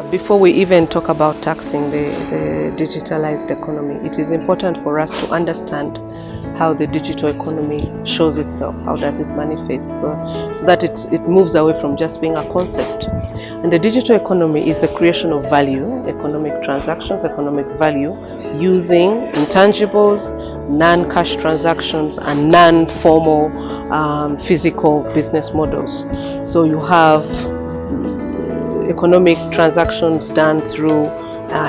Before we even talk about taxing the digitalized economy, it is important for us to understand how the digital economy shows itself, how does it manifest, so that it moves away from just being a concept. And the digital economy is the creation of value, economic transactions, economic value, using intangibles, non-cash transactions, and non-formal physical business models. So you have economic transactions done through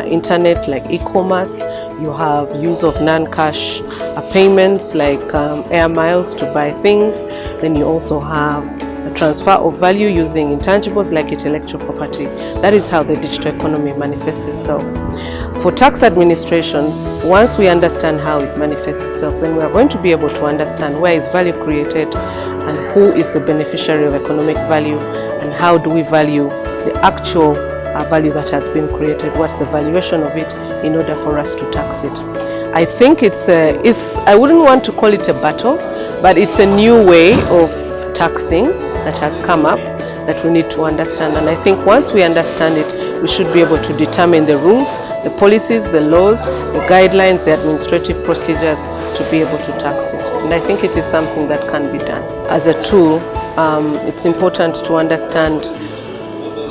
internet, like e-commerce. You have use of non-cash payments like air miles to buy things. Then you also have a transfer of value using intangibles like intellectual property. That is how the digital economy manifests itself. For tax administrations, once we understand how it manifests itself, then we are going to be able to understand where is value created and who is the beneficiary of economic value, and how do we value the actual value that has been created, what's the valuation of it, in order for us to tax it. I think I wouldn't want to call it a battle, but it's a new way of taxing that has come up that we need to understand. And I think once we understand it, we should be able to determine the rules, the policies, the laws, the guidelines, the administrative procedures to be able to tax it. And I think it is something that can be done. As a tool, it's important to understand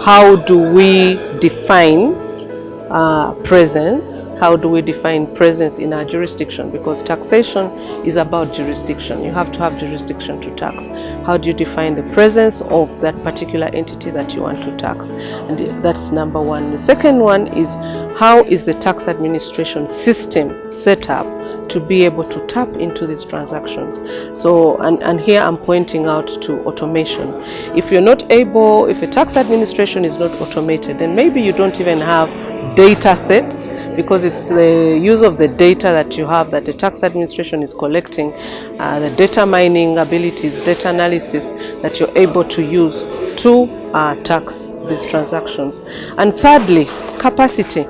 how do we define presence? How do we define presence in our jurisdiction? Because taxation is about jurisdiction. You have to have jurisdiction to tax. How do you define the presence of that particular entity that you want to tax? And that's number one. The second one is, how is the tax administration system set up to be able to tap into these transactions? So, and here I'm pointing out to automation. If you're not able, if a tax administration is not automated, then maybe you don't even have data sets, because it's the use of the data that you have that the tax administration is collecting, the data mining abilities, data analysis that you're able to use to tax these transactions. And thirdly, capacity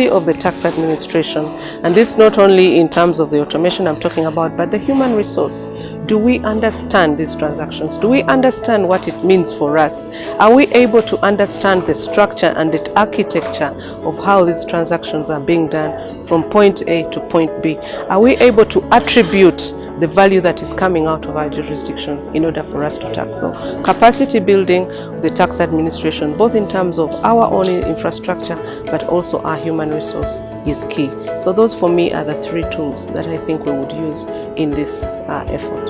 of the tax administration. And this not only in terms of the automation I'm talking about, but the human resource. Do we understand these transactions? Do we understand what it means for us? Are we able to understand the structure and the architecture of how these transactions are being done from point A to point B? Are we able to attribute the value that is coming out of our jurisdiction in order for us to tax? So capacity building of the tax administration, both in terms of our own infrastructure, but also our human resource, is key. So those for me are the three tools that I think we would use in this effort.